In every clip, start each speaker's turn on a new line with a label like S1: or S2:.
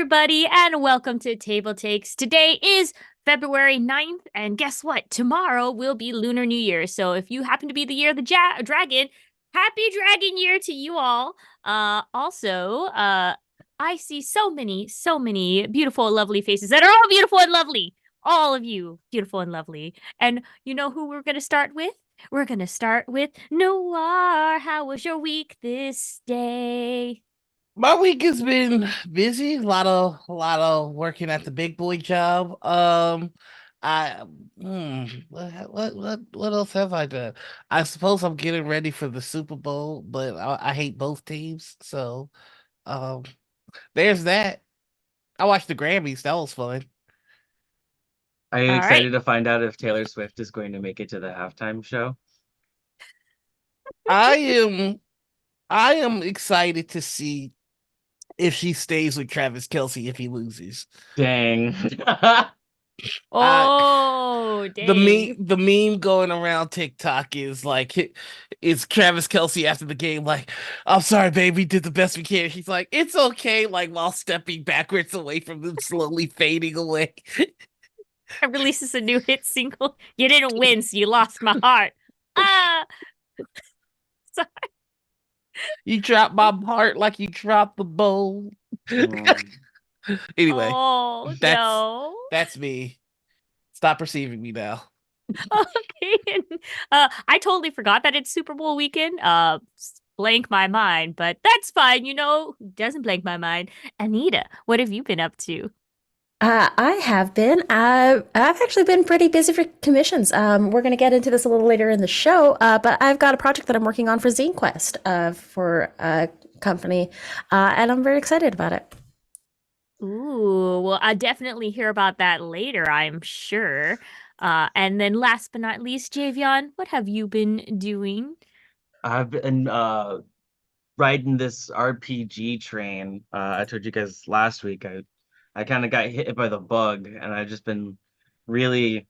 S1: everybody, and welcome to TableTakes. Today is February 9th, and guess what? Tomorrow will be Lunar New Year. So if you happen to be the year of the dragon, happy Dragon Year to you all. I see so many beautiful, lovely faces that are all beautiful and lovely. All of you, beautiful and lovely. And you know who we're going to start with? We're going to start with Noir. How was your week this day?
S2: My week has been busy. A lot of working at the big boy job. I what else have I done? I suppose I'm getting ready for the Super Bowl, but I hate both teams. So um, there's that. I watched the Grammys. That was fun.
S3: Are you
S1: All right.
S3: excited to find out if Taylor Swift is going to make it to the halftime show?
S2: I am I am excited to see if she stays with Travis Kelsey if he loses.
S3: Dang.
S2: I
S1: Oh,
S2: The
S1: dang.
S2: meme going around TikTok is like it's Travis Kelsey after the game, like, I'm sorry, babe, we did the best we can. He's like, it's okay, like while stepping backwards away from them, slowly fading away.
S1: I releases a new hit single. You didn't win, so you lost my heart. Ah, so,
S2: You dropped my heart like you dropped the bowl.
S3: Mm.
S2: Anyway,
S1: oh
S2: that's
S1: no.
S2: that's me. Stop perceiving me now.
S1: Okay. I totally forgot that it's Super Bowl weekend. Blank my mind, but that's fine. You know who doesn't blank my mind? Anita, what have you been up to?
S4: I have been. I've actually been pretty busy for commissions. We're going to get into this a little later in the show, but I've got a project that I'm working on for Zine Quest for a company, and I'm very excited about it.
S1: Ooh, well, I'll definitely hear about that later, I'm sure. And then last but not least, Javion, what have you been doing?
S3: I've been riding this RPG train. I told you guys last week I kind of got hit by the bug, and I've just been really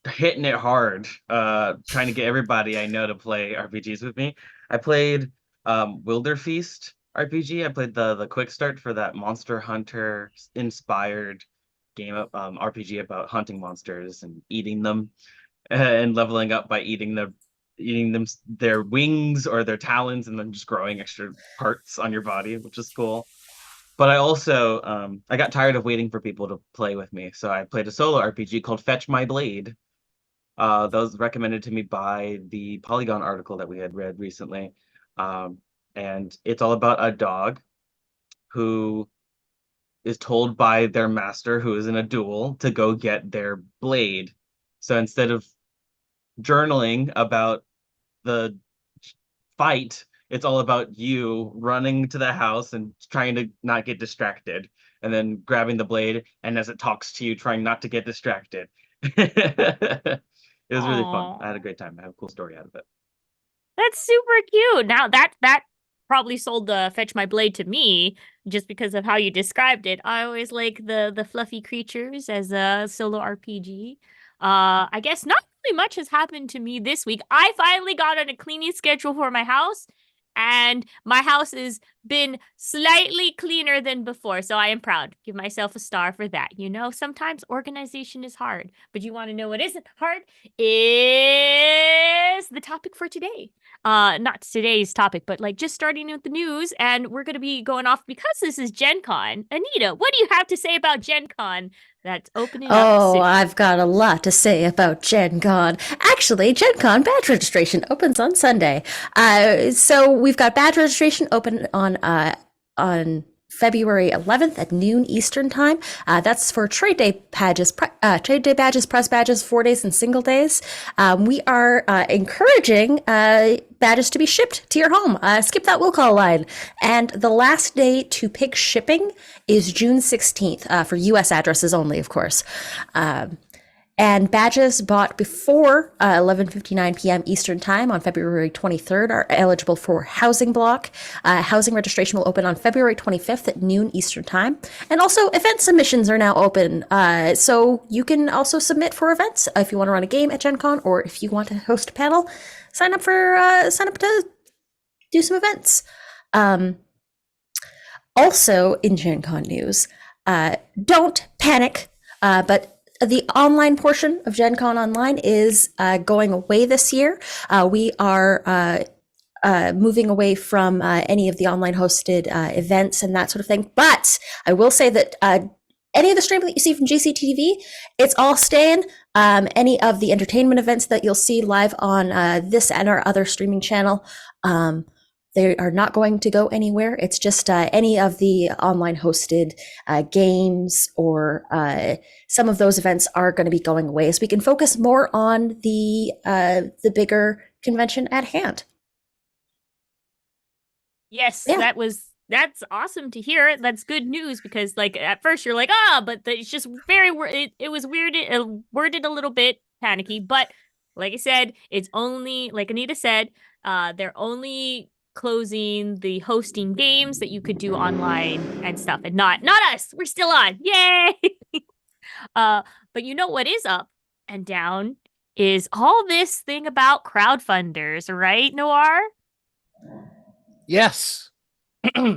S3: hitting it hard, trying to get everybody I know to play RPGs with me. I played Wilderfeast RPG. I played the quick start for that Monster Hunter inspired game of RPG about hunting monsters and eating them and leveling up by eating them their wings or their talons and then just growing extra parts on your body, which is cool. But I also I got tired of waiting for people to play with me, so I played a solo RPG called Fetch My Blade. That was recommended to me by the Polygon article that we had read recently. Um, and it's all about a dog who is told by their master, who is in a duel, to go get their blade. So instead of journaling about the fight, it's all about you running to the house and trying to not get distracted, and then grabbing the blade, and as it talks to you, trying not to get distracted. It was really fun. I had a
S1: Oh,
S3: great time. I have a cool story out of it.
S1: that's super cute. Now that probably sold the Fetch My Blade to me just because of how you described it. I always like the fluffy creatures as a solo RPG. I guess not really much has happened to me this week. I finally got on a cleaning schedule for my house, and my house has been slightly cleaner than before, so I am proud. Give myself a star for that. You know, sometimes organization is hard, but you want to know what isn't hard is the topic for today. Not today's topic, but like just starting with the news, and we're gonna be going off because this is Gen Con. Anita, what do you have to say about Gen Con that's opening up
S4: Oh,
S1: soon?
S4: I've got a lot to say about Gen Con. Actually, Gen Con badge registration opens on Sunday. So we've got badge registration open on February 11th at noon Eastern time. That's for trade day badges, press badges, 4 days and single days. We are encouraging badges to be shipped to your home. Skip that will call line. And the last day to pick shipping is June 16th for US addresses only, of course. Um, and badges bought before 11:59 p.m. Eastern Time on February 23rd are eligible for housing block. Housing registration will open on February 25th at noon Eastern Time. And also, event submissions are now open. So you can also submit for events if you want to run a game at Gen Con, or if you want to host a panel, sign up to do some events. Um, Also, in Gen Con news, don't panic, but the online portion of Gen Con Online is going away this year. We are moving away from any of the online hosted events and that sort of thing. But I will say that any of the streaming that you see from GCTV, it's all staying. Any of the entertainment events that you'll see live on this and our other streaming channel, they are not going to go anywhere. It's just any of the online hosted games or some of those events are going to be going away, so we can focus more on the bigger convention at hand.
S1: Yes,
S4: Yeah.
S1: that's awesome to hear. That's good news because like at first you're like, but it's just very it was worded a little bit panicky, but like I said, it's only like Anita said, they're only closing the hosting games that you could do online and stuff, and not us. We're still on. Yay! But you know what is up and down is all this thing about crowdfunders, right, Noir?
S2: Yes. No,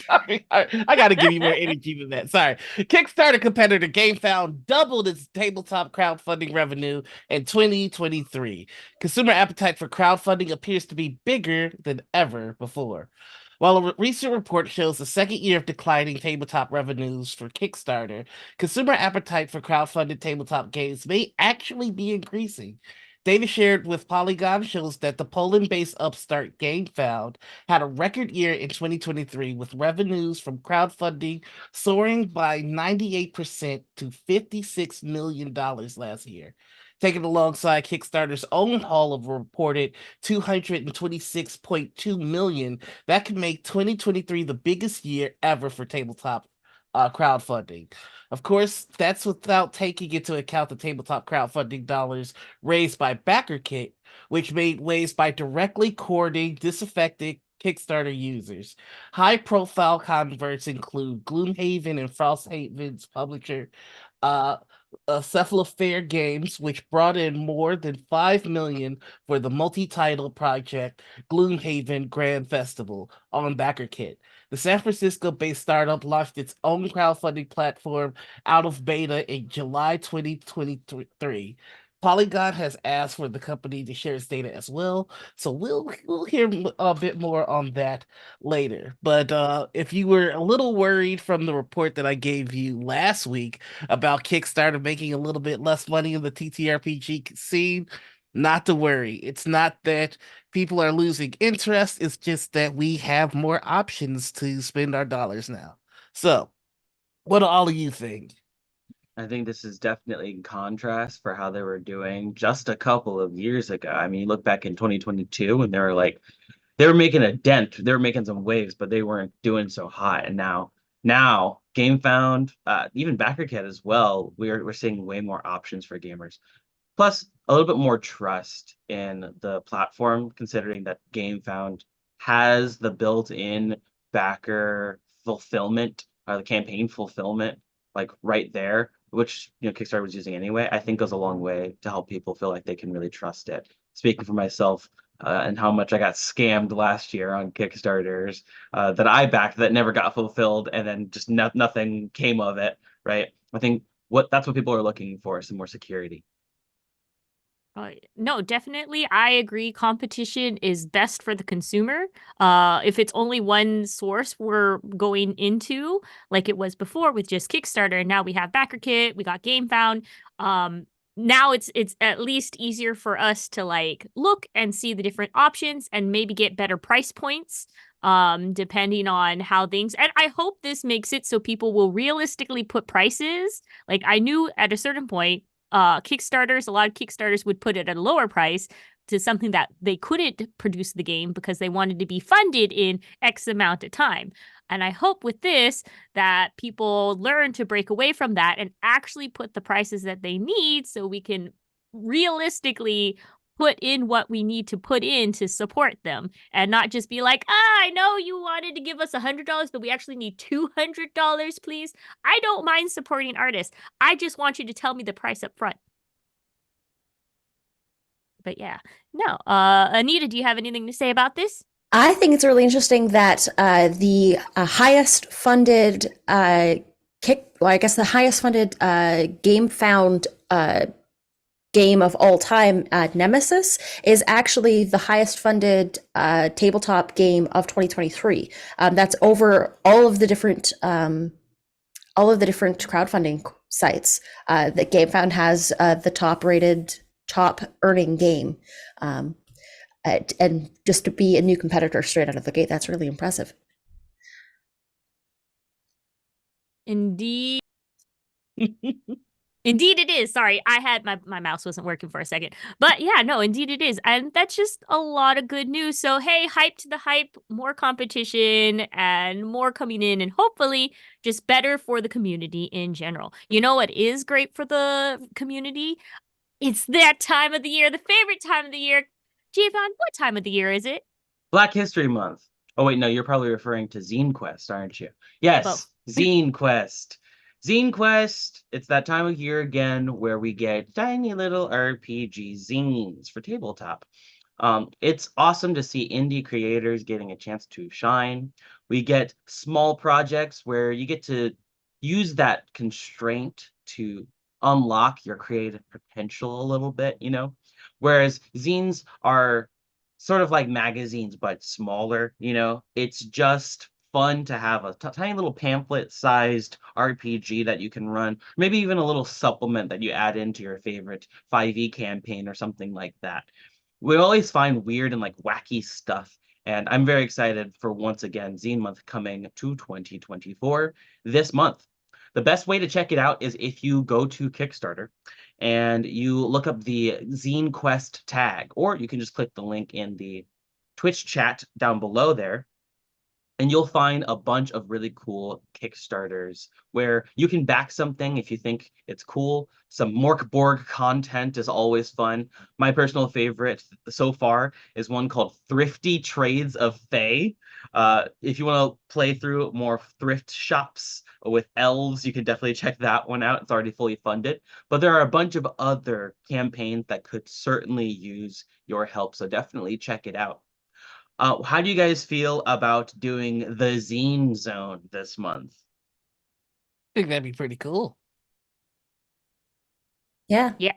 S2: sorry. I got to give you more energy than that. Sorry. Kickstarter competitor GameFound doubled its tabletop crowdfunding revenue in 2023. Consumer appetite for crowdfunding appears to be bigger than ever before. While a recent report shows the second year of declining tabletop revenues for Kickstarter, consumer appetite for crowdfunded tabletop games may actually be increasing. Data shared with Polygon shows that the Poland-based upstart GameFound had a record year in 2023 with revenues from crowdfunding soaring by 98% to $56 million last year. Taken alongside Kickstarter's own haul of reported 226.2 million, that could make 2023 the biggest year ever for tabletop crowdfunding. Of course, that's without taking into account the tabletop crowdfunding dollars raised by BackerKit, which made waves by directly courting disaffected Kickstarter users. High-profile converts include Gloomhaven and Frosthaven's publisher, uh, Cephalofair Games, which brought in more than 5 million for the multi-title project Gloomhaven Grand Festival on BackerKit. The San Francisco-based startup launched its own crowdfunding platform out of beta in July 2023. Polygon has asked for the company to share its data as well, so we'll hear a bit more on that later. But if you were a little worried from the report that I gave you last week about Kickstarter making a little bit less money in the TTRPG scene, not to worry. It's not that people are losing interest, it's just that we have more options to spend our dollars now. So, what do all of you think?
S3: I think this is definitely in contrast for how they were doing just a couple of years ago. I mean, you look back in 2022 and they were making a dent, they were making some waves, but they weren't doing so hot. And now GameFound, even BackerKit as well, we're seeing way more options for gamers. Plus, a little bit more trust in the platform, considering that GameFound has the built-in backer fulfillment, the campaign fulfillment, like right there, which Kickstarter was using anyway. I think goes a long way to help people feel like they can really trust it. Speaking for myself, and how much I got scammed last year on Kickstarters that I backed that never got fulfilled, and then just nothing came of it. Right? I think that's what people are looking for, some more security.
S1: No, definitely. I agree. Competition is best for the consumer. If it's only one source we're going into, like it was before with just Kickstarter, and now we have BackerKit, we got GameFound. Now it's at least easier for us to like look and see the different options and maybe get better price points, depending on how things. And I hope this makes it so people will realistically put prices. Like I knew at a certain point Kickstarters, a lot of Kickstarters would put it at a lower price to something that they couldn't produce the game because they wanted to be funded in X amount of time. And I hope with this that people learn to break away from that and actually put the prices that they need so we can realistically put in what we need to put in to support them and not just be like, I know you wanted to give us $100, but we actually need $200, please. I don't mind supporting artists. I just want you to tell me the price up front. But yeah, no. Anita, do you have anything to say about this?
S4: I think it's really interesting that the highest funded I guess the highest funded game found game of all time, Nemesis, is actually the highest funded tabletop game of 2023. That's over all of the different crowdfunding sites. The GameFound has the top earning game. And just to be a new competitor straight out of the gate, that's really impressive.
S1: Indeed. Indeed it is. Sorry, I had my mouse wasn't working for a second. But yeah, no, indeed it is. And that's just a lot of good news. So hey, hype to the hype, more competition and more coming in, and hopefully just better for the community in general. You know what is great for the community? It's that time of the year, the favorite time of the year. Javon, what time of the year is it?
S3: Black History Month. Oh wait, no, you're probably referring to Zine Quest, aren't you? Yes,
S1: Both.
S3: Zine Quest. Zine Quest, it's that time of year again where we get tiny little RPG zines for tabletop. It's awesome to see indie creators getting a chance to shine. We get small projects where you get to use that constraint to unlock your creative potential a little bit, you know? Whereas zines are sort of like magazines, but smaller, you know? It's just fun to have a tiny little pamphlet-sized RPG that you can run, maybe even a little supplement that you add into your favorite 5e campaign or something like that. We always find weird and like wacky stuff, and I'm very excited for once again Zine Month coming to 2024 this month. The best way to check it out is if you go to Kickstarter and you look up the Zine Quest tag, or you can just click the link in the Twitch chat down below there, and you'll find a bunch of really cool Kickstarters where you can back something if you think it's cool. Some Mork Borg content is always fun. My personal favorite so far is one called Thrifty Trades of Fae. If you want to play through more thrift shops with elves, you can definitely check that one out. It's already fully funded. But there are a bunch of other campaigns that could certainly use your help, so definitely check it out. How do you guys feel about doing the Zine Zone this month?
S2: I think that'd be pretty cool.
S4: Yeah.
S1: Yeah.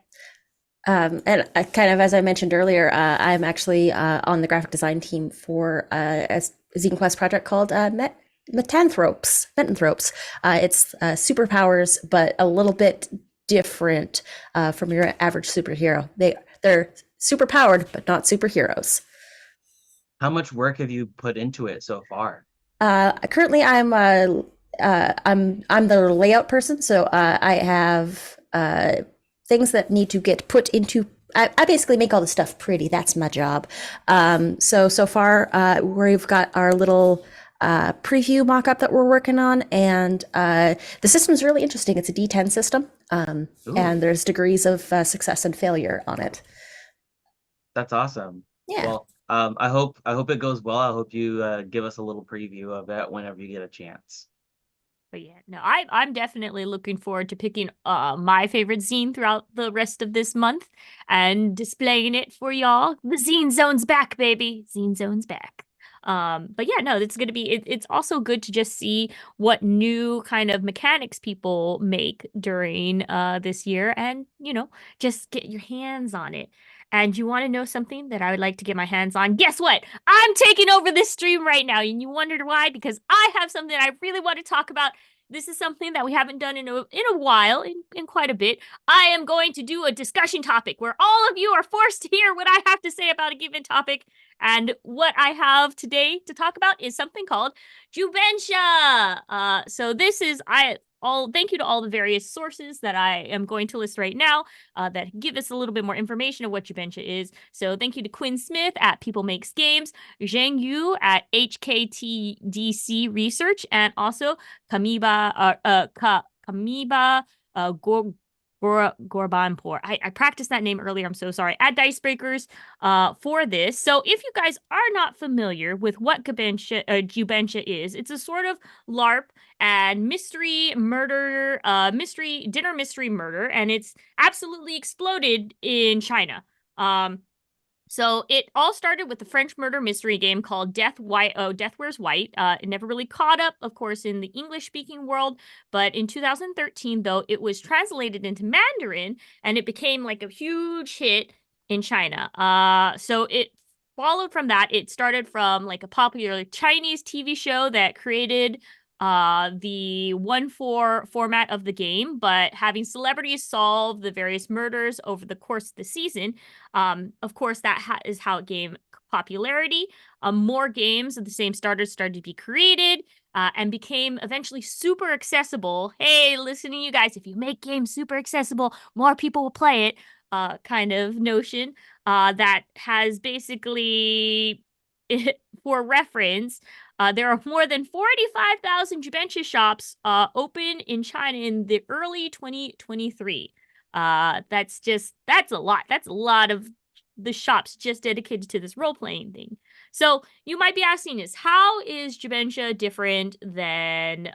S4: And kind of as I mentioned earlier, I'm actually on the graphic design team for a Zine Quest project called Metanthropes. It's superpowers, but a little bit different from your average superhero. They're superpowered, but not superheroes.
S3: How much work have you put into it so far?
S4: Currently, I'm the layout person, so I have things that need to get put into. I basically make all the stuff pretty. That's my job. So far, we've got our little preview mock-up that we're working on, and the system is really interesting. It's a D10 system, and there's degrees of success and failure on it.
S3: That's awesome.
S4: Yeah.
S3: Well, I hope it goes well. I hope you give us a little preview of it whenever you get a chance.
S1: But yeah, no, I'm definitely looking forward to picking my favorite zine throughout the rest of this month and displaying it for y'all. The Zine Zone's back, baby. Zine Zone's back. But yeah, no, it's gonna be it's also good to just see what new kind of mechanics people make during this year, and just get your hands on it. And you want to know something that I would like to get my hands on? Guess what? I'm taking over this stream right now. And you wondered why? Because I have something I really want to talk about. This is something that we haven't done in a while, in quite a bit. I am going to do a discussion topic where all of you are forced to hear what I have to say about a given topic. And what I have today to talk about is something called Jubensha. So this is thank you to all the various sources that I am going to list right now that give us a little bit more information of what Jubensha is. So thank you to Quinn Smith at People Makes Games, Zhang Yu at HKTDC Research, and also Kamiba Gorbanpour. I practiced that name earlier. I'm so sorry. At Dicebreakers for this. So if you guys are not familiar with what Jubensha is, it's a sort of LARP and mystery murder, mystery murder, and it's absolutely exploded in China. So it all started with the French murder mystery game called Death Wears White. It never really caught up, of course, in the English-speaking world, but in 2013, though, it was translated into Mandarin and it became like a huge hit in China. So it followed from that. It started from like a popular Chinese TV show that created the 1-4 format of the game, but having celebrities solve the various murders over the course of the season. Of course, that is how it gained popularity. More games of the same starters started to be created and became eventually super accessible. Hey, listen to you guys, if you make games super accessible, more people will play it. Kind of notion that has basically, for reference, there are more than 45,000 Jubensha shops open in China in the early 2023. That's a lot. That's a lot of the shops just dedicated to this role-playing thing. So you might be asking is how is Jubensha different than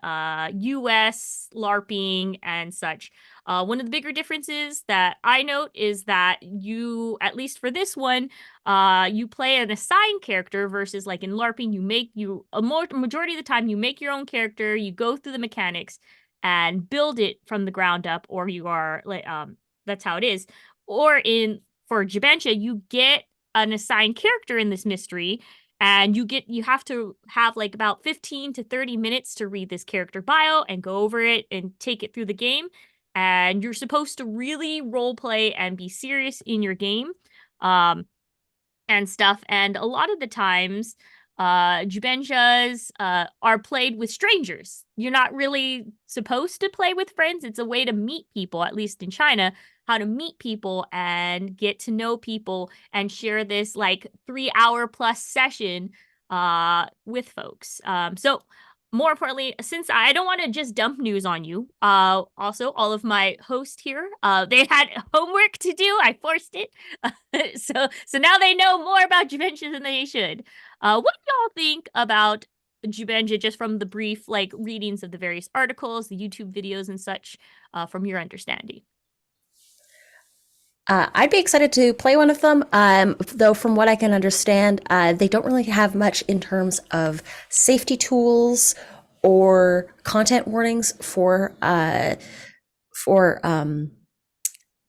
S1: US LARPing and such? One of the bigger differences that I note is that you, at least for this one, you play an assigned character versus like in LARPing, majority of the time you make your own character, you go through the mechanics and build it from the ground up, or you are like that's how it is. Or for Jubensha, you get an assigned character in this mystery, and you have to have like about 15 to 30 minutes to read this character bio and go over it and take it through the game. And you're supposed to really role play and be serious in your game. And stuff. And a lot of the times, Jubenshas are played with strangers. You're not really supposed to play with friends. It's a way to meet people, at least in China, how to meet people and get to know people and share this like 3 hour plus session with folks. So more importantly, since I don't want to just dump news on you, also all of my hosts here, they had homework to do. I forced it. So now they know more about Jubensha than they should. What do y'all think about Jubensha just from the brief like readings of the various articles, the YouTube videos and such, from your understanding?
S4: I'd be excited to play one of them, though from what I can understand, they don't really have much in terms of safety tools or content warnings for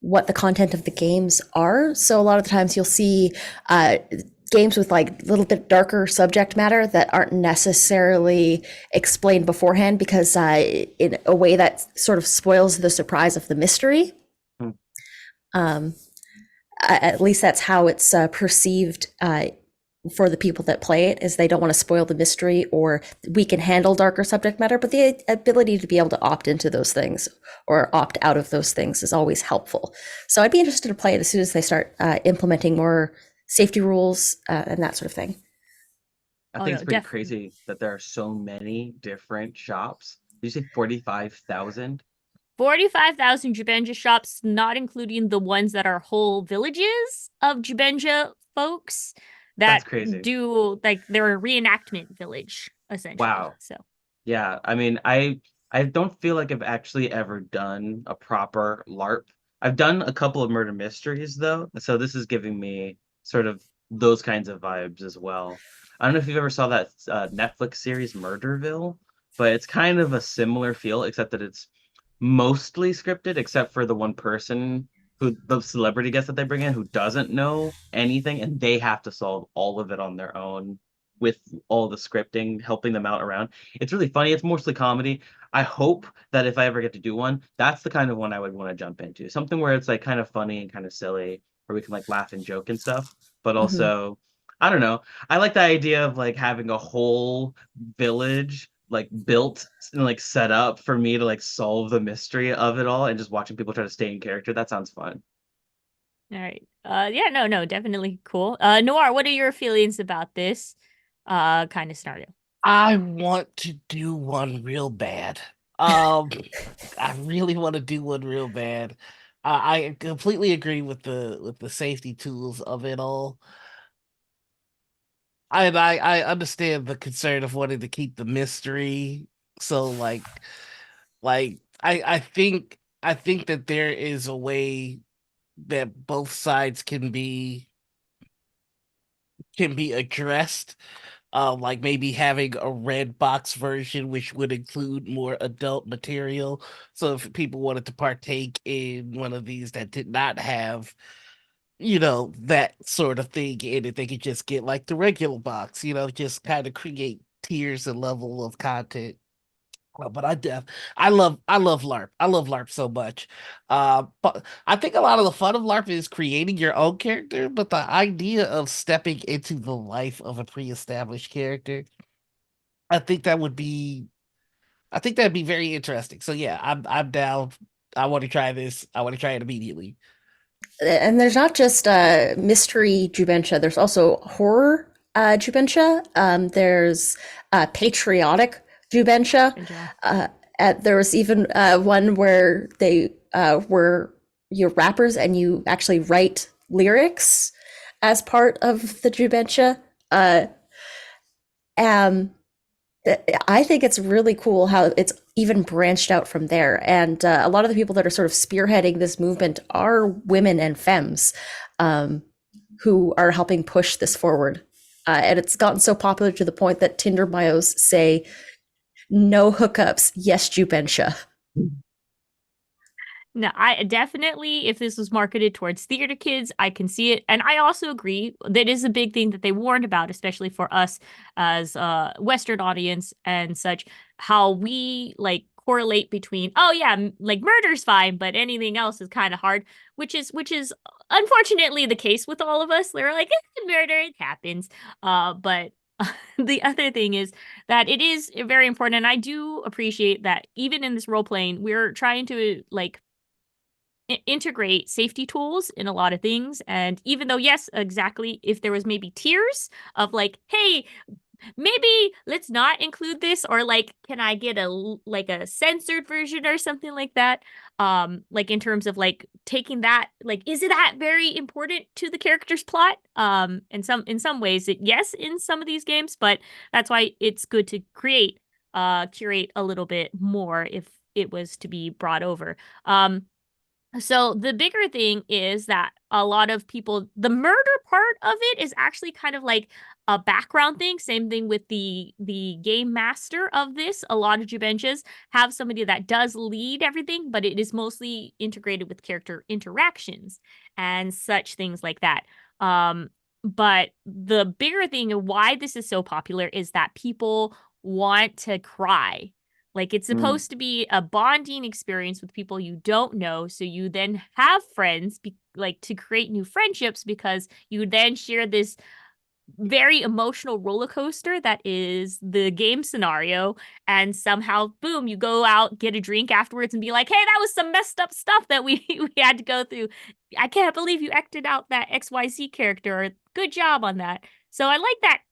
S4: what the content of the games are. So a lot of the times you'll see games with like a little bit darker subject matter that aren't necessarily explained beforehand because in a way that sort of spoils the surprise of the mystery. Um, at least that's how it's perceived for the people that play it, is they don't want to spoil the mystery, or we can handle darker subject matter, but the ability to be able to opt into those things or opt out of those things is always helpful. So I'd be interested to play it as soon as they start implementing more safety rules and that sort of thing.
S3: I
S1: Oh,
S3: think
S1: no,
S3: it's pretty
S1: definitely.
S3: crazy that there are so many different shops. Did you say 45,000?
S1: 45,000 Jubensha shops, not including the ones that are whole villages of Jubensha folks that
S3: That's crazy.
S1: do like they're a reenactment village essentially.
S3: Wow.
S1: So
S3: Yeah, I mean, I don't feel like I've actually ever done a proper LARP. I've done a couple of murder mysteries though, so this is giving me sort of those kinds of vibes as well. I don't know if you've ever saw that Netflix series Murderville, but it's kind of a similar feel, except that it's mostly scripted, except for the one person who the celebrity guest that they bring in who doesn't know anything, and they have to solve all of it on their own with all the scripting helping them out around. It's really funny. It's mostly comedy. I hope that if I ever get to do one, that's the kind of one I would want to jump into. Something where it's like kind of funny and kind of silly, where we can like laugh and joke and stuff. But
S4: Mhm.
S3: also, I don't know. I like the idea of like having a whole village like built and like set up for me to like solve the mystery of it all and just watching people try to stay in character. That sounds fun.
S1: all right. Yeah, no, definitely cool. Noir, what are your feelings about this kind of scenario?
S2: I want to do one real bad. Um, I really want to do one real bad. I completely agree with the safety tools of it all. I understand the concern of wanting to keep the mystery. So I think that there is a way that both sides can be can be addressed. Like maybe having a red box version, which would include more adult material. So if people wanted to partake in one of these that did not have, that sort of thing in it, they could just get like the regular box, just kind of create tiers and level of content. But I love LARP. I love LARP so much. But I think a lot of the fun of LARP is creating your own character, but the idea of stepping into the life of a pre-established character, I think that would be I think that'd be very interesting. So yeah, I'm down. I want to try this. I want to try it immediately.
S4: And there's not just mystery Jubensha, there's also horror Jubensha. There's patriotic Jubensha.
S1: Good job.
S4: There was even one where they were you're rappers and you actually write lyrics as part of the Jubensha. Um, I think it's really cool how it's even branched out from there. And a lot of the people that are sort of spearheading this movement are women and femmes who are helping push this forward. And it's gotten so popular to the point that Tinder bios say, no hookups, yes, Jubensha.
S1: No, I definitely, if this was marketed towards theater kids, I can see it. And I also agree that is a big thing that they warned about, especially for us as a Western audience and such, how we like correlate between, oh yeah, like murder's fine, but anything else is kind of hard, which is unfortunately the case with all of us. They're like, murder, it happens. But the other thing is that it is very important, and I do appreciate that even in this role playing, we're trying to like integrate safety tools in a lot of things. And even though, yes, exactly, if there was maybe tiers of like, hey, maybe let's not include this, or like, can I get a censored version or something like that? Like in terms of like taking that, like, is it that very important to the character's plot? In some ways, yes, in some of these games, but that's why it's good to curate a little bit more if it was to be brought over. So the bigger thing is that a lot of people, the murder part of it is actually kind of like a background thing. Same thing with the game master of this. A lot of Jubenchas have somebody that does lead everything, but it is mostly integrated with character interactions and such things like that. But the bigger thing of why this is so popular is that people want to cry, like it's supposed to be a bonding experience with people you don't know. So you then have friends like to create new friendships because you then share this very emotional roller coaster that is the game scenario. And somehow, boom, you go out, get a drink afterwards and be like, hey, that was some messed up stuff that we, we had to go through. I can't believe you acted out that XYZ character. Good job on that. So I like that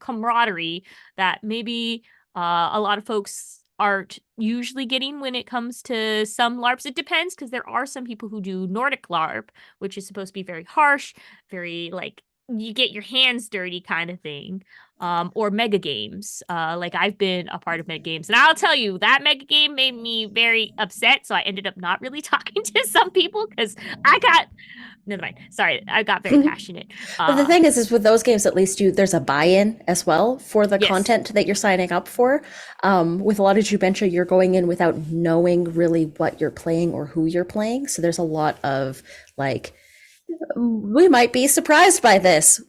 S1: camaraderie that maybe a lot of folks aren't usually getting when it comes to some LARPs. It depends, because there are some people who do Nordic LARP, which is supposed to be very harsh, very like you get your hands dirty kind of thing. Or mega games. Like I've been a part of mega games, and I'll tell you that mega game made me very upset. So I ended up not really talking to some people because I got never mind. Sorry, I got very passionate.
S4: But the thing is with those games, at least there's a buy-in as well for the
S1: Yes.
S4: content that you're signing up for. With a lot of Jubensha, you're going in without knowing really what you're playing or who you're playing. So there's a lot of like, we might be surprised by this.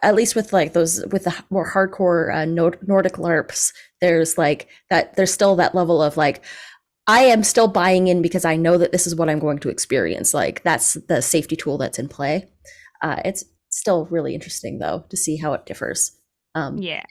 S4: At least with like those, with the more hardcore Nordic LARPs, there's like that. There's still that level of like, I am still buying in because I know that this is what I'm going to experience. Like that's the safety tool that's in play. It's still really interesting though to see how it differs.
S1: Yeah.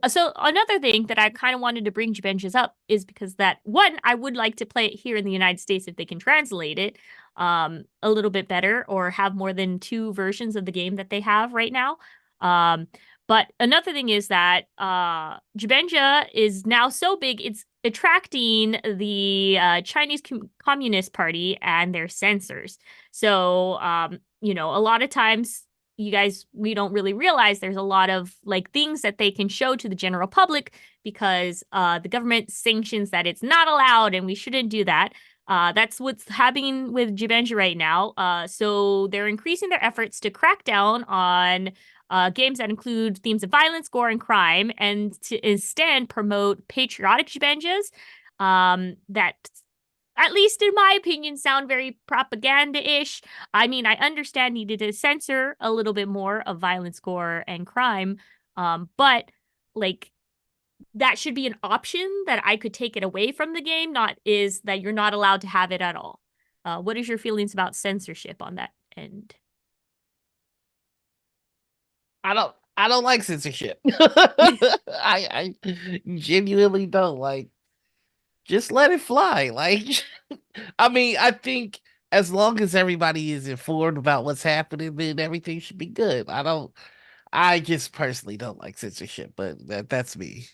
S1: So another thing that I kind of wanted to bring Jubensha's up is because that one, I would like to play it here in the United States if they can translate it a little bit better, or have more than 2 versions of the game that they have right now. But another thing is that Jubensha is now so big, it's attracting the Chinese Communist Party and their censors. So, a lot of times we don't really realize there's a lot of like things that they can show to the general public because the government sanctions that it's not allowed and we shouldn't do that. That's what's happening with Jubensha right now. So they're increasing their efforts to crack down on games that include themes of violence, gore, and crime, and to instead promote patriotic Jubenjas that, at least in my opinion, sound very propaganda-ish. I mean, I understand needed to censor a little bit more of violence, gore, and crime, but like that should be an option that I could take it away from the game, not is that you're not allowed to have it at all. What is your feelings about censorship on that end?
S2: I don't like censorship. I genuinely don't like. Just let it fly. Like, I mean, I think as long as everybody is informed about what's happening, then everything should be good. I just personally don't like censorship, but that's me.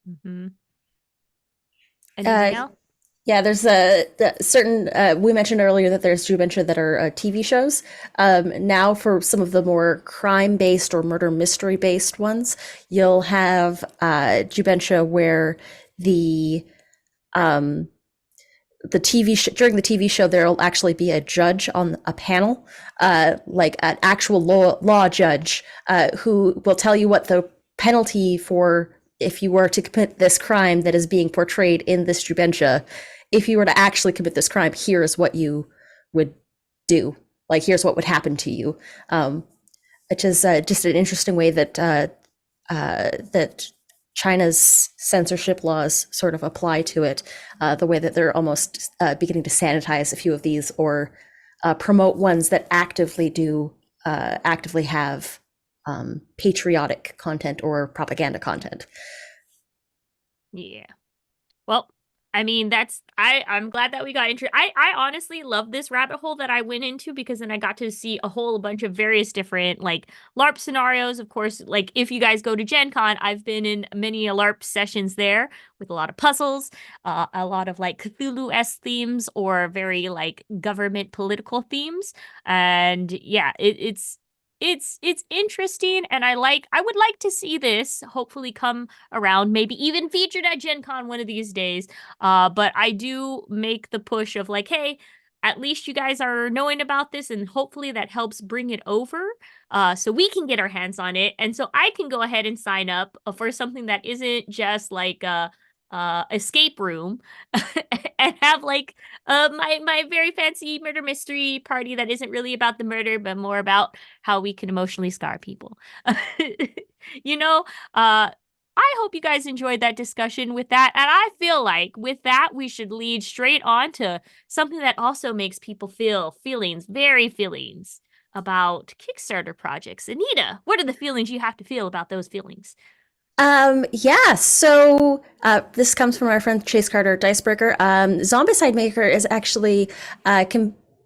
S1: Mm-hmm. Anything
S4: Uh,
S1: else?
S4: Yeah, there's certain, we mentioned earlier that there's Jubensha that are TV shows. Now for some of the more crime-based or murder mystery-based ones, you'll have Jubensha where um, during the TV show, there'll actually be a judge on a panel, like an actual law judge, who will tell you what the penalty for if you were to commit this crime that is being portrayed in this Jubensha. If you were to actually commit this crime, here's what you would do. Like, here's what would happen to you. Which is just an interesting way that that China's censorship laws sort of apply to it, the way that they're almost beginning to sanitize a few of these or promote ones that actively have patriotic content or propaganda content.
S1: Yeah. Well, I mean, I'm glad that we got into I honestly love this rabbit hole that I went into, because then I got to see a whole bunch of various different like LARP scenarios. Of course, like if you guys go to Gen Con, I've been in many LARP sessions there with a lot of puzzles, a lot of like Cthulhu-esque themes or very like government political themes. And yeah, it's interesting, and I would like to see this hopefully come around, maybe even featured at Gen Con one of these days. But I do make the push of like, hey, at least you guys are knowing about this, and hopefully that helps bring it over so we can get our hands on it, and so I can go ahead and sign up for something that isn't just like a escape room and have like my very fancy murder mystery party that isn't really about the murder but more about how we can emotionally scar people. you know I hope you guys enjoyed that discussion with that, and I feel like with that we should lead straight on to something that also makes people feel feelings about Kickstarter projects. Anita, what are the feelings you have to feel about those feelings?
S4: Yeah, so this comes from our friend Chase Carter at Dicebreaker. Zombicide Maker is actually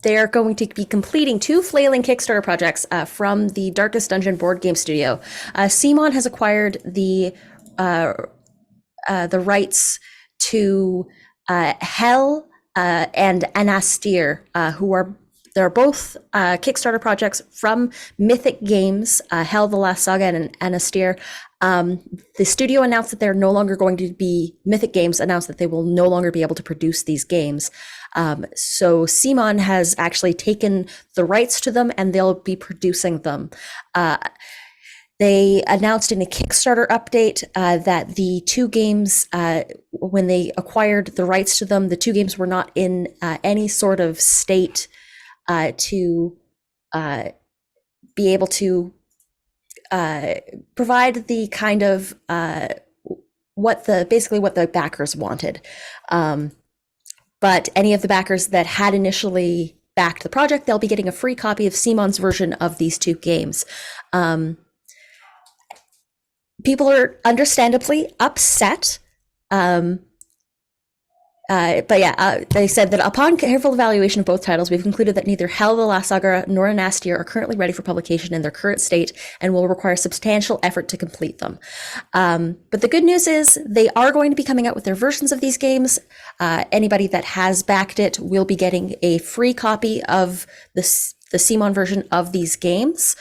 S4: they're going to be completing 2 flailing Kickstarter projects from the Darkest Dungeon board game studio. Simon has acquired the rights to Hell and Anastir, they're both Kickstarter projects from Mythic Games, Hell, the Last Saga, and Anastir. The studio announced that they're no longer going to be, Mythic Games announced that they will no longer be able to produce these games. So Simon has actually taken the rights to them, and they'll be producing them. They announced in a Kickstarter update that the 2 games, when they acquired the rights to them, the 2 games were not in any sort of state to be able to provide the kind of what the backers wanted. But any of the backers that had initially backed the project, they'll be getting a free copy of Simon's version of these 2 games. People are understandably upset. But yeah, they said that upon careful evaluation of both titles, we've concluded that neither Hell, the Last Saga, nor Anastir are currently ready for publication in their current state and will require substantial effort to complete them. But the good news is they are going to be coming out with their versions of these games. Anybody that has backed it will be getting a free copy of the Simon version of these games.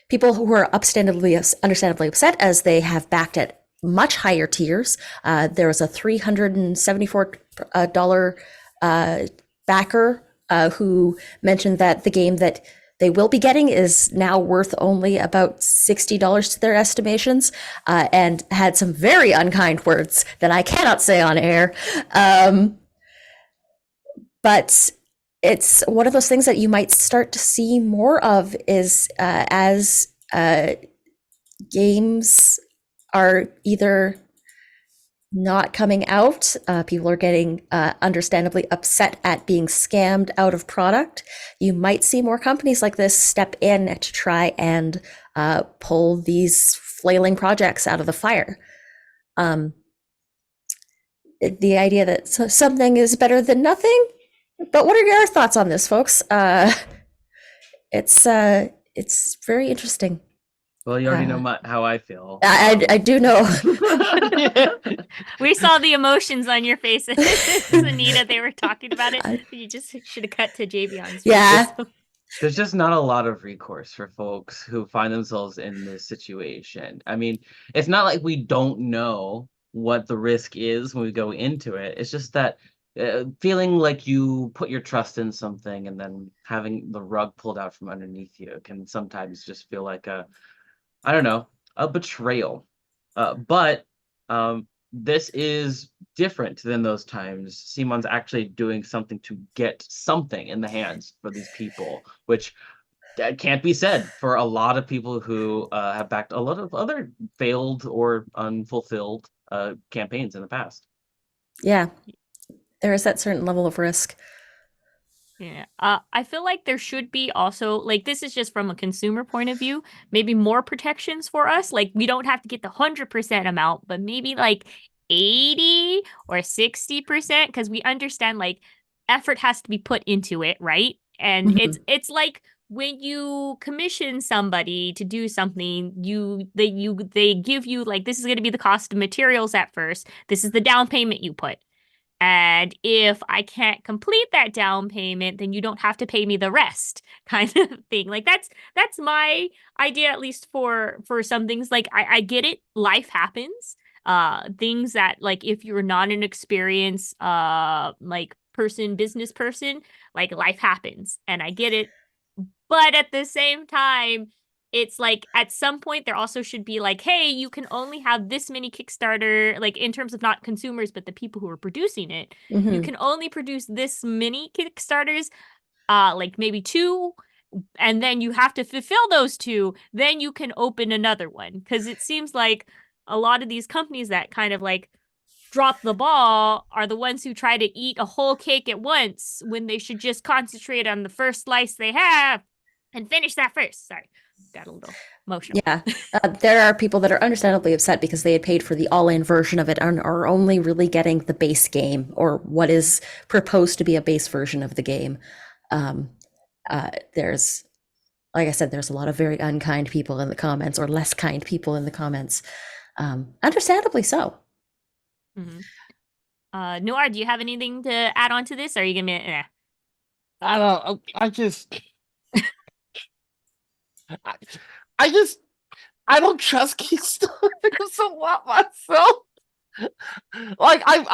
S4: People who are understandably upset as they have backed it much higher tiers. There was a $374 backer who mentioned that the game that they will be getting is now worth only about $60 to their estimations, and had some very unkind words that I cannot say on air. But it's one of those things that you might start to see more of is as games are either not coming out. People are getting understandably upset at being scammed out of product. You might see more companies like this step in to try and pull these flailing projects out of the fire. The idea that something is better than nothing. But what are your thoughts on this, folks? It's very interesting.
S3: Well, you already know how I feel.
S4: I do know.
S1: We saw the emotions on your faces, Anita. They were talking about it. You just should have cut to Javion's.
S4: Yeah.
S3: There's just not a lot of recourse for folks who find themselves in this situation. I mean, it's not like we don't know what the risk is when we go into it. It's just that feeling like you put your trust in something and then having the rug pulled out from underneath you can sometimes just feel like a betrayal. But this is different than those times. Simon's actually doing something to get something in the hands for these people, which can't be said for a lot of people who have backed a lot of other failed or unfulfilled campaigns in the past.
S4: Yeah, there is that certain level of risk.
S1: Yeah. I feel like there should be also, like, this is just from a consumer point of view, maybe more protections for us. Like, we don't have to get the 100% amount, but maybe like 80 or 60%, because we understand like effort has to be put into it, right? And it's like when you commission somebody to do something, they give you like, this is going to be the cost of materials at first. This is the down payment you put. And if I can't complete that down payment, then you don't have to pay me the rest, kind of thing. Like that's my idea, at least for some things. Like I get it, life happens. Things that, like, if you're not an experienced like business person, like, life happens, and I get it. But at the same time, it's like at some point there also should be like, hey, you can only have this many Kickstarter, like in terms of not consumers, but the people who are producing it. You can only produce this many Kickstarters, like maybe 2, and then you have to fulfill those 2. Then you can open another one, because it seems like a lot of these companies that kind of like drop the ball are the ones who try to eat a whole cake at once when they should just concentrate on the first slice they have and finish that first. Sorry, got a little emotional.
S4: Yeah, there are people that are understandably upset because they had paid for the all-in version of it and are only really getting the base game, or what is proposed to be a base version of the game. There's, like I said, there's a lot of very unkind people in the comments, or less kind people in the comments. Understandably so.
S1: Noir, do you have anything to add on to this? Or are you gonna be?
S2: I don't. I don't trust Kickstarter a lot myself. Like I'm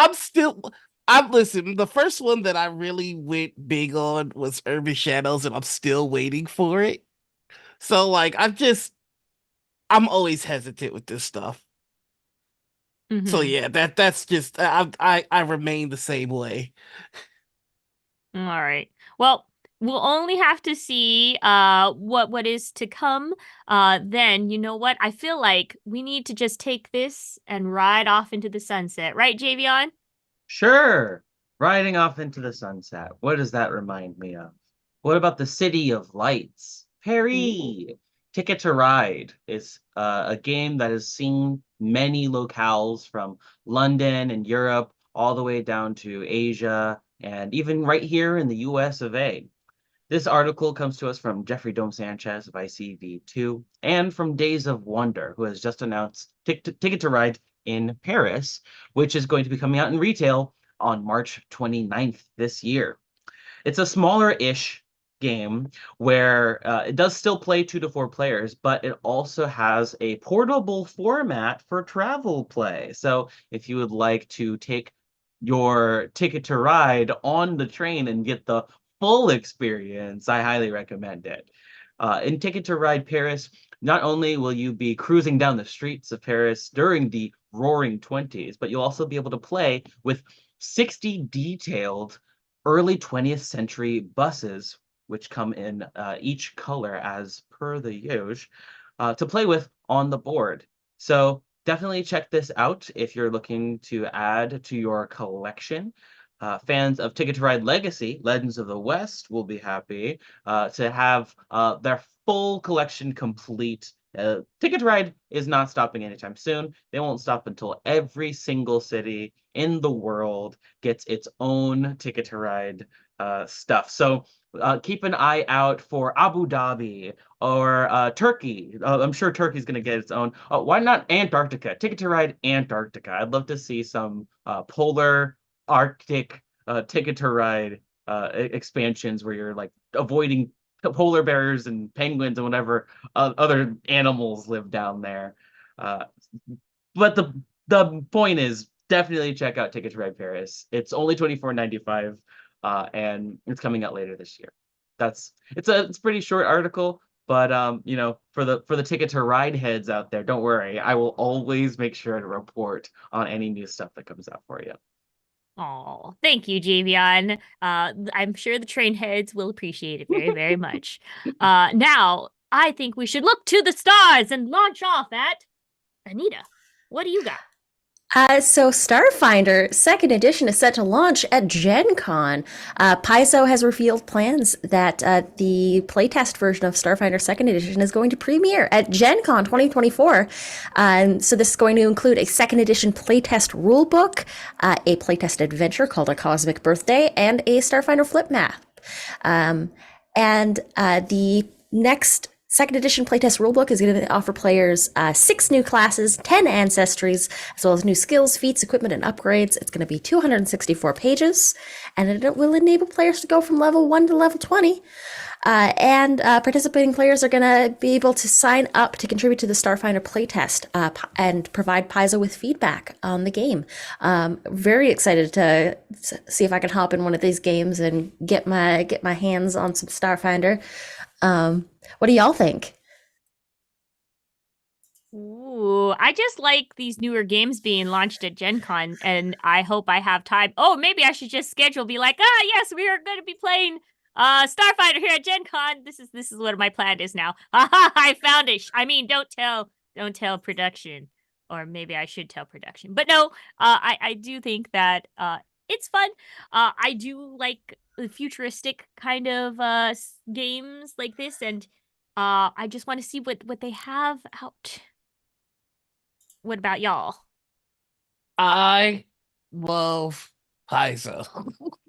S2: listen. The first one that I really went big on was Urban Shadows, and I'm still waiting for it. So like I'm always hesitant with this stuff. So yeah, that's just I remain the same way.
S1: All right. Well, we'll only have to see what is to come. Then, you know what? I feel like we need to just take this and ride off into the sunset, right, Javion?
S3: Sure. Riding off into the sunset. What does that remind me of? What about the City of Lights? Paris. Ticket to Ride is a game that has seen many locales from London and Europe all the way down to Asia and even right here in the US of A. This article comes to us from Jeffrey Dome Sanchez of ICV2 and from Days of Wonder, who has just announced Ticket to Ride in Paris, which is going to be coming out in retail on March 29th this year. It's a smaller-ish game where it does still play 2 to 4 players, but it also has a portable format for travel play. So if you would like to take your Ticket to Ride on the train and get the full experience, I highly recommend it. In Ticket to Ride Paris, not only will you be cruising down the streets of Paris during the roaring 20s, but you'll also be able to play with 60 detailed early 20th century buses, which come in each color as per the usual, to play with on the board. So definitely check this out if you're looking to add to your collection. Fans of Ticket to Ride Legacy, Legends of the West, will be happy to have their full collection complete. Ticket to Ride is not stopping anytime soon. They won't stop until every single city in the world gets its own Ticket to Ride stuff. So keep an eye out for Abu Dhabi or Turkey. I'm sure Turkey's going to get its own. Why not Antarctica? Ticket to Ride Antarctica. I'd love to see some polar Arctic Ticket to Ride expansions where you're like avoiding polar bears and penguins and whatever other animals live down there. But the point is definitely check out Ticket to Ride Paris. It's only $24.95, and it's coming out later this year. It's a pretty short article, but for the Ticket to Ride heads out there, don't worry. I will always make sure to report on any new stuff that comes out for you.
S1: Oh, thank you, Javion. I'm sure the train heads will appreciate it very, very much. Now, I think we should look to the stars and launch off at Anita. What do you got?
S4: So Starfinder second edition is set to launch at Gen Con. Paizo has revealed plans that the playtest version of Starfinder second edition is going to premiere at Gen Con 2024. So this is going to include a second edition playtest rulebook, a playtest adventure called A Cosmic Birthday, and a Starfinder flip map. The next second edition playtest rulebook is going to offer players 6 new classes, 10 ancestries, as well as new skills, feats, equipment, and upgrades. It's going to be 264 pages, and it will enable players to go from level 1 to level 20. Participating players are going to be able to sign up to contribute to the Starfinder playtest and provide Paizo with feedback on the game. Very excited to see if I can hop in one of these games and get my hands on some Starfinder. What do y'all think?
S1: Ooh, I just like these newer games being launched at Gen Con, and I hope I have time. Oh, maybe I should just be like, yes, we are going to be playing Starfighter here at Gen Con. This is what my plan is now. I found it. I mean, don't tell production, or maybe I should tell production. But no, I do think that it's fun. I do like futuristic kind of games like this, and I just want to see what they have out. What about y'all?
S2: I love Paizo.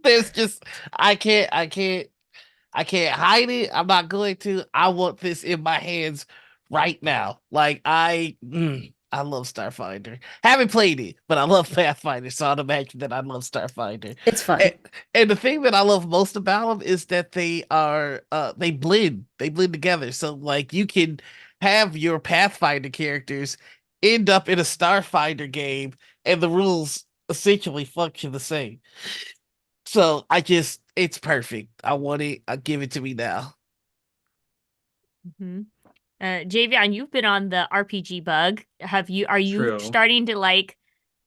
S2: There's just I can't hide it. I'm not going to. I want this in my hands right now. Like I love Starfinder. Haven't played it, but I love Pathfinder, so I'd imagine that I love Starfinder.
S4: It's fun.
S2: And the thing that I love most about them is that they are they blend together. So like you can have your Pathfinder characters end up in a Starfinder game, and the rules essentially function the same. So it's perfect. I want it. Give it to me now.
S1: Mm-hmm. Javion, you've been on the RPG bug. Are you
S3: True.
S1: starting to like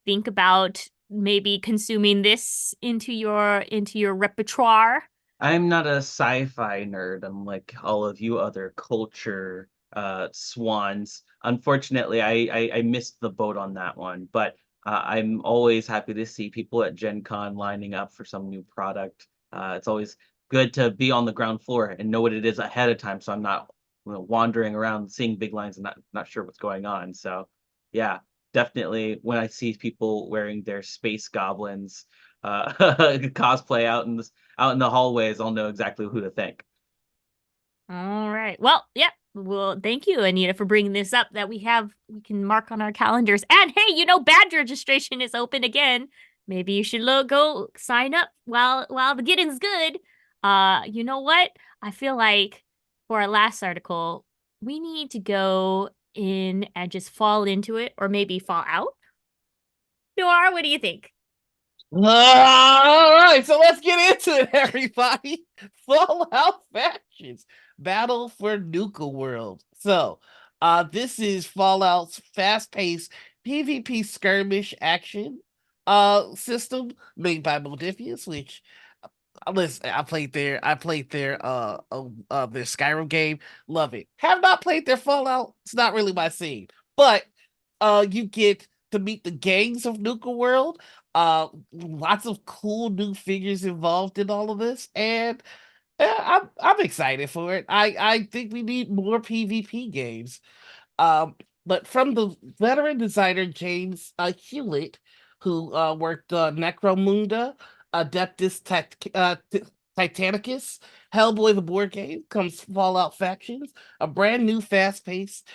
S1: think about maybe consuming this into your repertoire?
S3: I'm not a sci-fi nerd, unlike all of you other culture swans. Unfortunately, I missed the boat on that one, but I'm always happy to see people at Gen Con lining up for some new product. It's always good to be on the ground floor and know what it is ahead of time, so I'm not wandering around seeing big lines and not sure what's going on. So yeah, definitely when I see people wearing their space goblins cosplay out in the hallways, I'll know exactly who to thank.
S1: All right. Well, yeah. Well, thank you, Anita, for bringing this up that we can mark on our calendars. And hey, badge registration is open again. Maybe you should go sign up while the getting's good. You know what? I feel like for our last article, we need to go in and just fall into it, or maybe fall out. Noir, what do you think?
S2: All right, so let's get into it, everybody. Fallout Factions Battle for Nuka World. So, this is Fallout's fast-paced PvP skirmish action system made by Modifius, which listen, I played their Skyrim game. Love it. Have not played their Fallout. It's not really my scene. But you get to meet the gangs of Nuka World. Lots of cool new figures involved in all of this, and I'm excited for it. I think we need more PvP games. But from the veteran designer James Hewlett, who worked Necromunda, Titanicus, Hellboy the board game, comes Fallout Factions, a brand new fast-paced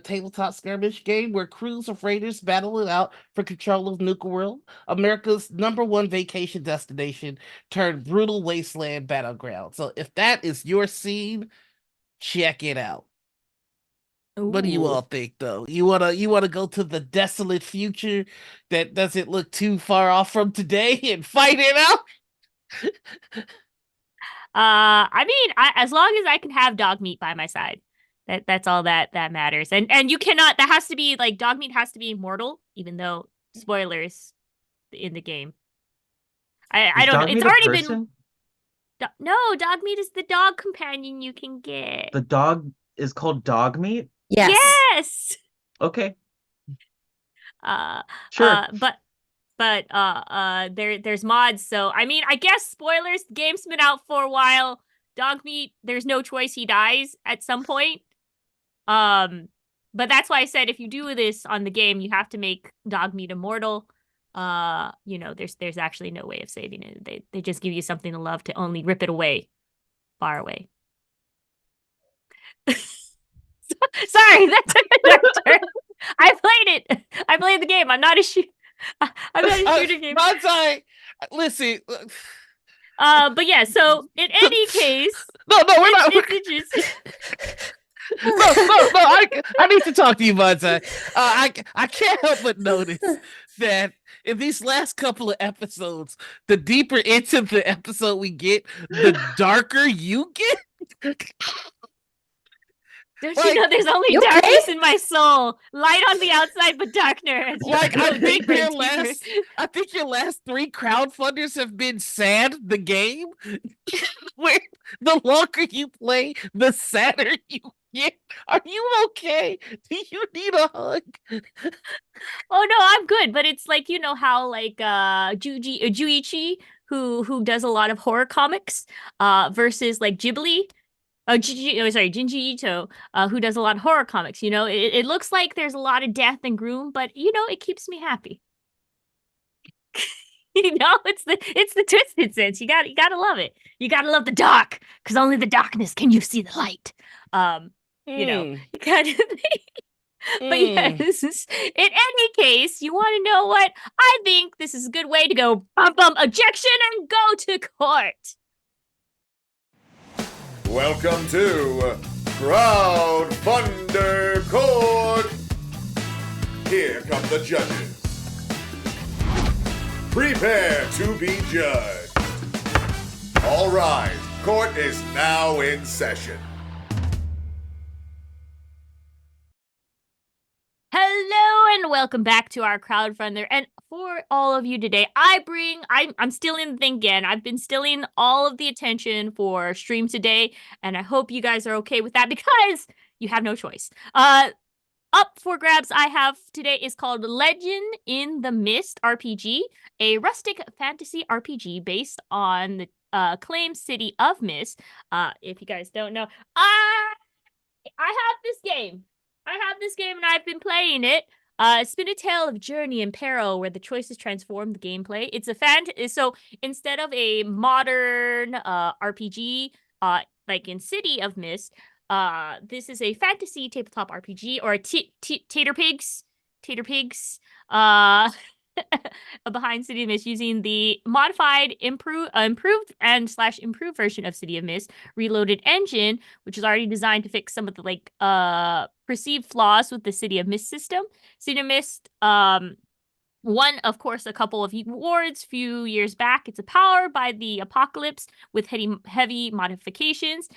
S2: tabletop skirmish game where crews of raiders battle it out for control of Nuka World, America's #1 vacation destination turned brutal wasteland battleground. So if that is your scene, check it out. What do you all think, though? You wanna go to the desolate future that doesn't look too far off from today and fight it out?
S1: I mean, as long as I can have dog meat by my side, that's all that matters. And you cannot. That has to be like dog meat has to be immortal, even though spoilers in the game. I
S3: Is
S1: don't know.
S3: dog
S1: It's
S3: meat a
S1: already
S3: person?
S1: been no dog meat is the dog companion you can get.
S3: The dog is called dog meat?
S4: Yes.
S1: Yes.
S3: Okay,
S1: Uh,
S3: sure.
S1: there's mods, so I mean, I guess spoilers, the game's been out for a while. Dog meat, there's no choice, he dies at some point. But that's why I said if you do this on the game, you have to make dog meat immortal. There's actually no way of saving it. They just give you something to love to only rip it away, far away. Sorry, that took a dark turn. I played it. I played the game. I'm not a I'm not a shooter game.
S2: Monty, listen.
S1: But yeah. So in any case,
S2: No, we're not.
S1: it's interesting.
S2: No. I need to talk to you, Monty. I can't help but notice that in these last couple of episodes, the deeper into the episode we get, the darker you get.
S1: Don't you know there's only
S4: you okay?
S1: darkness in my soul? Light on the outside, but darkness.
S2: Like I think
S1: Deeper
S2: your
S1: and deeper.
S2: last 3 crowdfunders have been sad the game. Where the longer you play, the sadder you get. Are you okay? Do you need a hug?
S1: Oh no, I'm good. But it's like how like Juichi, who does a lot of horror comics, versus like Ghibli. Junji Ito, who does a lot of horror comics. It looks like there's a lot of death and gloom, but it keeps me happy. It's the twisted sense. You gotta love it. You gotta love the dark, because only the darkness can you see the light. Kind of thing. But yes, in any case, you want to know what? I think this is a good way to go objection and go to court.
S5: Welcome to Crowdfunder Court. Here come the judges. Prepare to be judged. All right, court is now in session.
S1: Hello and welcome back to our crowdfunder. And for all of you today, I'm stealing the thing again. I've been stealing all of the attention for stream today, and I hope you guys are okay with that because you have no choice. Up for grabs I have today is called Legend in the Mist RPG, a rustic fantasy RPG based on the acclaimed city of Mist. If you guys don't know, I have this game. And I've been playing it. It's been a tale of journey and peril where the choices transform the gameplay. It's a so instead of a modern RPG like in City of Mist, this is a fantasy tabletop RPG or a Tater Pigs. behind City of Mist using the modified, improved and slash improved version of City of Mist Reloaded engine, which is already designed to fix some of the perceived flaws with the City of Mist system. City of Mist won, of course, a couple of awards few years back. It's powered by the Apocalypse with heavy modifications.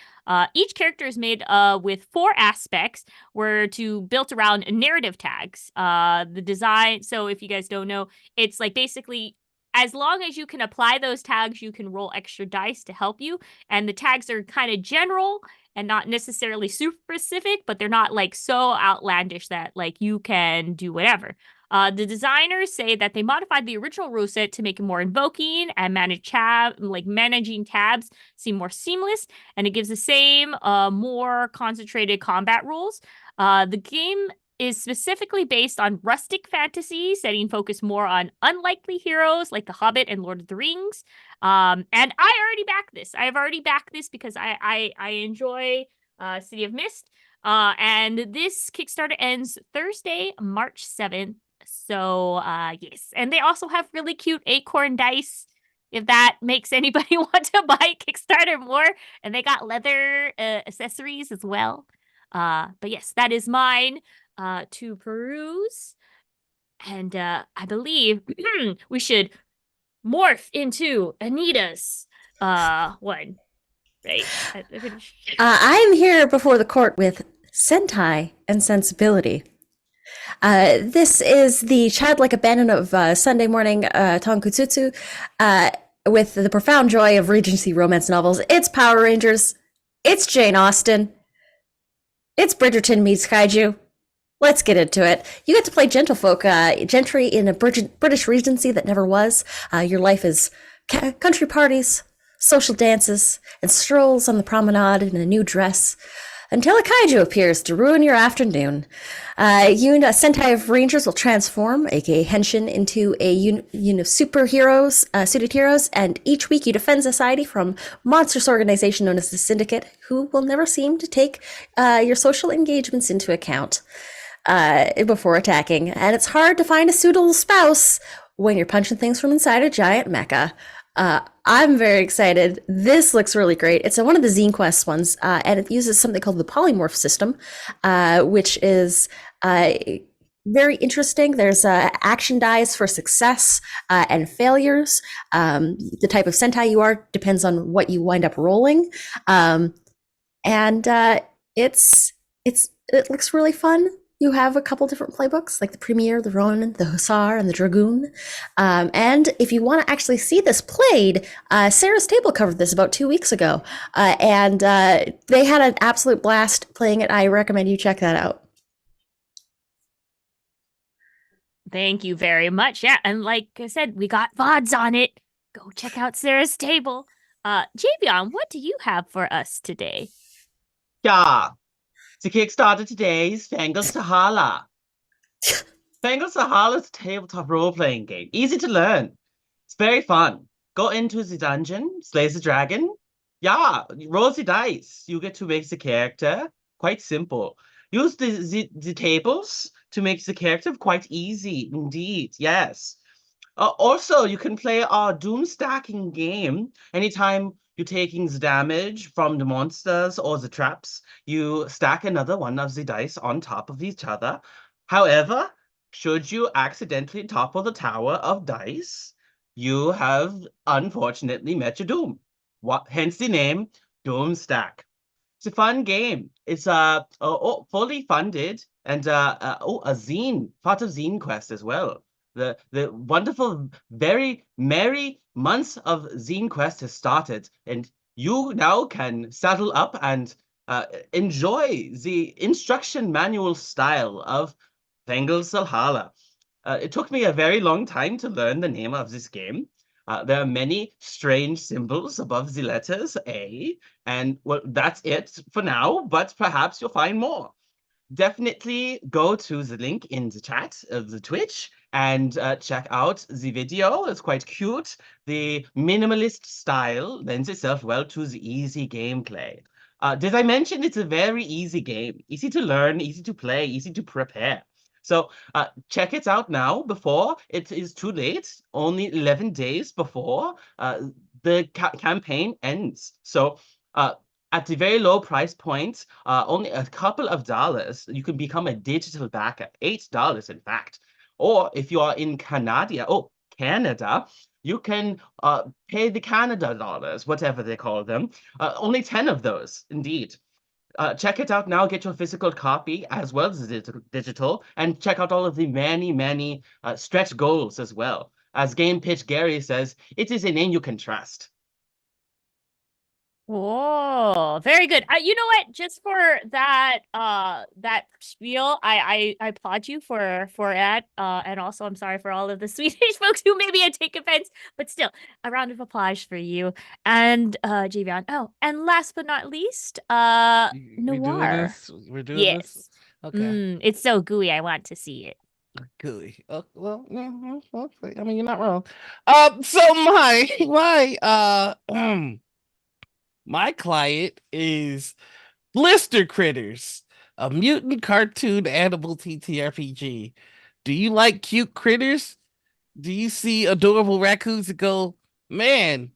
S1: Each character is made with 4 aspects, were built around narrative tags. The design, so if you guys don't know, it's like basically as long as you can apply those tags, you can roll extra dice to help you. And the tags are kind of general and not necessarily super specific, but they're not like so outlandish that like you can do whatever. The designers say that they modified the original rule set to make it more invoking and managing tabs seem more seamless, and it gives the same, more concentrated combat rules. The game is specifically based on rustic fantasy, setting focus more on unlikely heroes like The Hobbit and Lord of the Rings. And I already backed this. I've already backed this because I enjoy City of Mist. And this Kickstarter ends Thursday, March 7th. So, yes. And they also have really cute acorn dice, if that makes anybody want to buy Kickstarter more. And they got leather accessories as well. But yes, that is mine to peruse. And I believe we should morph into Anita's one, right?
S4: I'm here before the court with Sentai and Sensibility. This is the childlike abandon of Sunday morning Tonkutsu with the profound joy of Regency romance novels. It's Power Rangers. It's Jane Austen. It's Bridgerton meets Kaiju. Let's get into it. You get to play gentlefolk, gentry in a British Regency that never was. Your life is country parties, social dances, and strolls on the promenade in a new dress, until a kaiju appears to ruin your afternoon. You and a Sentai of Rangers will transform, aka henshin, into a unit of superheroes, suited heroes, and each week you defend society from monstrous organization known as the Syndicate, who will never seem to take your social engagements into account before attacking. And it's hard to find a suitable spouse when you're punching things from inside a giant mecha. I'm very excited. This looks really great. It's one of the Zine Quest ones, and it uses something called the polymorph system, which is very interesting. There's action dice for success and failures. The type of Sentai you are depends on what you wind up rolling, and it looks really fun. You have a couple different playbooks, like the Premier, the Ronin, the Hussar, and the Dragoon. And if you want to actually see this played, Sarah's Table covered this about 2 weeks ago. And they had an absolute blast playing it. I recommend you check that out.
S1: Thank you very much. Yeah, and like I said, we got VODs on it. Go check out Sarah's Table. Javion, what do you have for us today?
S3: Yeah. The Kickstarter today is Fangle Sahala. Fangle Sahala is a tabletop role-playing game. Easy to learn. It's very fun. Go into the dungeon, slay the dragon. Yeah, roll the dice. You get to make the character. Quite simple. Use the tables to make the character quite easy indeed. Yes. Also, you can play our Doom stacking game anytime you're taking the damage from the monsters or the traps. You stack another one of the dice on top of each other. However, should you accidentally topple the tower of dice, you have unfortunately met your doom. Hence the name Doom Stack. It's a fun game. It's fully funded and a zine, part of Zine Quest as well. The wonderful, very merry months of Zine Quest has started, and you now can saddle up and enjoy the instruction manual style of Fangle Salhalla. It took me a very long time to learn the name of this game. There are many strange symbols above the letters A, and well, that's it for now, but perhaps you'll find more. Definitely go to the link in the chat of the Twitch and check out the video. It's quite cute. The minimalist style lends itself well to the easy gameplay. Did I mention it's a very easy game? Easy to learn, easy to play, easy to prepare. So check it out now before it is too late. Only 11 days before the campaign ends. So at the very low price point, only a couple of dollars, you can become a digital backer. $8, in fact. Or if you are in Canada, you can pay the Canada dollars, whatever they call them. Only 10 of those, indeed. Check it out now. Get your physical copy as well as digital, and check out all of the many, many stretch goals as well. As Game Pitch Gary says, it is a name you can trust.
S1: Oh, very good. You know what? Just for that that spiel, I applaud you for that. And also I'm sorry for all of the Swedish folks who maybe had take offense, but still, a round of applause for you and Javion. Oh, and last but not least,
S2: We're doing
S1: Noir.
S2: this. We're doing this.
S1: Yes.
S2: Okay.
S1: It's so gooey. I want to see it.
S2: Gooey. Oh, well, I mean, you're not wrong. So my client is Blister Critters, a mutant cartoon animal TTRPG. Do you like cute critters? Do you see adorable raccoons and go, man,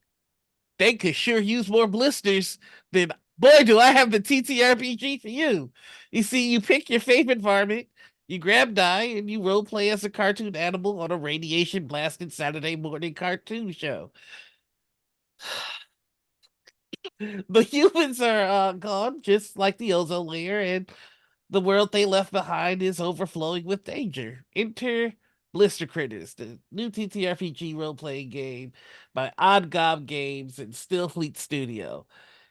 S2: they could sure use more blisters? Then boy, do I have the TTRPG for you. You see, you pick your favorite varmint, you grab die, and you role play as a cartoon animal on a radiation blasted Saturday morning cartoon show. The humans are gone, just like the ozone layer, and the world they left behind is overflowing with danger. Enter Blister Critters, the new TTRPG role-playing game by Odd Gob Games and Stillfleet Studio.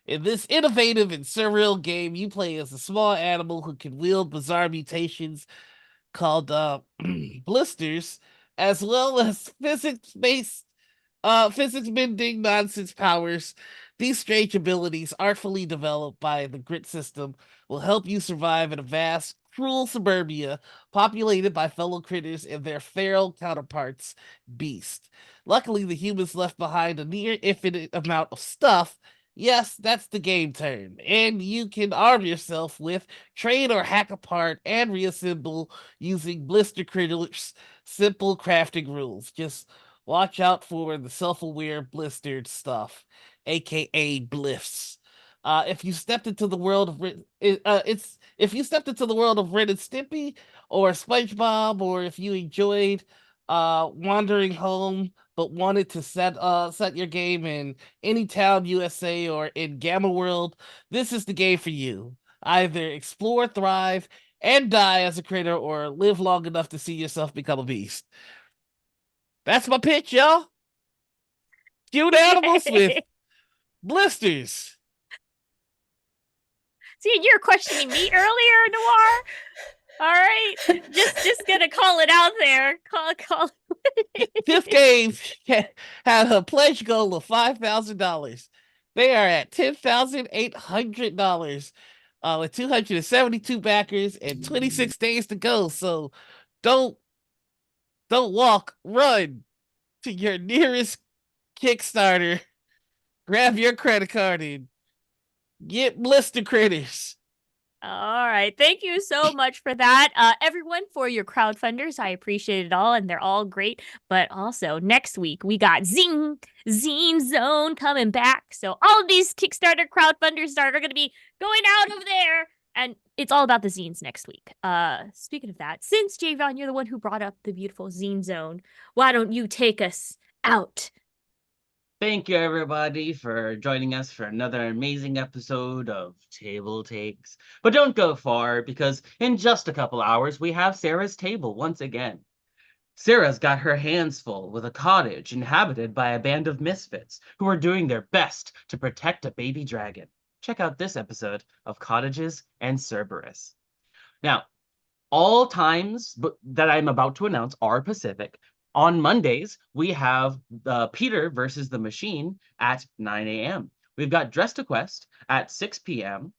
S2: In this innovative and surreal game, you play as a small animal who can wield bizarre mutations called blisters, as well as physics-based physics bending nonsense powers. These strange abilities, artfully developed by the grit system, will help you survive in a vast, cruel suburbia populated by fellow critters and their feral counterparts, beasts. Luckily, the humans left behind a near infinite amount of stuff. Yes, that's the game term. And you can arm yourself with, trade or hack apart, and reassemble using Blister Critters' simple crafting rules. Just watch out for the self-aware blistered stuff, aka bliffs. If you stepped into the world of if you stepped into the world of Ren and Stimpy or SpongeBob, or if you enjoyed wandering home but wanted to set your game in Anytown, USA, or in Gamma World, this is the game for you. Either explore, thrive, and die as a critter, or live long enough to see yourself become a beast. That's my pitch, y'all. Cute animals with blisters.
S1: See, you're questioning me earlier, Noir. All right, just gonna call it out there. Call.
S2: This game had a pledge goal of $5,000. They are at $10,800 with 272 backers and 26 days to go. So don't walk, run to your nearest Kickstarter. Grab your credit card and get Blister Critters.
S1: All right. Thank you so much for that. Everyone, for your crowdfunders. I appreciate it all, and they're all great. But also, next week, we got Zine Zone coming back. So all of these Kickstarter crowdfunders are going to be going out over there. And it's all about the zines next week. Speaking of that, since Javon, you're the one who brought up the beautiful Zine Zone, why don't you take us out?
S3: Thank you, everybody, for joining us for another amazing episode of Table Takes. But don't go far, because in just a couple hours, we have Sarah's table once again. Sarah's got her hands full with a cottage inhabited by a band of misfits who are doing their best to protect a baby dragon. Check out this episode of Cottages and Cerberus. Now, all times that I'm about to announce are Pacific. On Mondays, we have Peter versus the Machine at 9 a.m. We've got Dress to Quest at 6 p.m.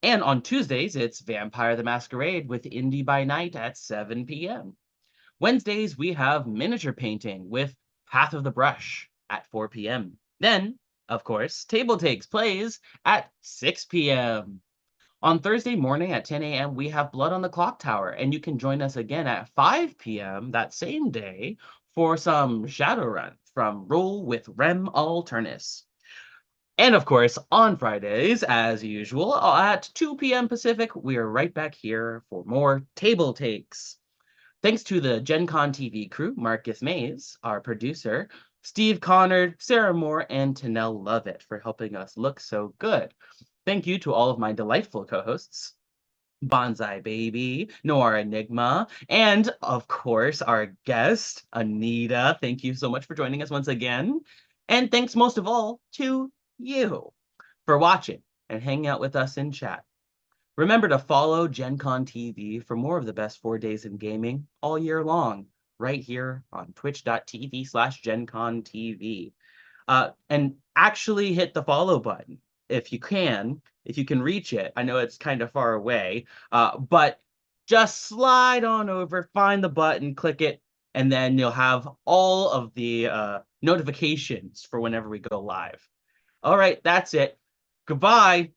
S3: And on Tuesdays, it's Vampire the Masquerade with Indie by Night at 7 p.m. Wednesdays, we have Miniature Painting with Path of the Brush at 4 p.m. Then, of course, Table Takes plays at 6 p.m. On Thursday morning at 10 a.m., we have Blood on the Clock Tower, and you can join us again at 5 p.m. that same day for some Shadowrun from Roll with Rem Alternus. And of course, on Fridays, as usual, at 2 p.m. Pacific, we are right back here for more TableTakes. Thanks to the Gen Con TV crew, Marcus Mays, our producer, Steve Connard, Sarah Moore, and Tanel Lovett for helping us look so good. Thank you to all of my delightful co-hosts, Bonsai Baby, Noir Enigma, and of course, our guest, Anita. Thank you so much for joining us once again. And thanks most of all to you for watching and hanging out with us in chat. Remember to follow Gen Con TV for more of the best 4 days in gaming all year long, right here on twitch.tv/GenConTV. And actually hit the follow button if you can reach it. I know it's kind of far away, but just slide on over, find the button, click it, and then you'll have all of the notifications for whenever we go live. All right, that's it. Goodbye.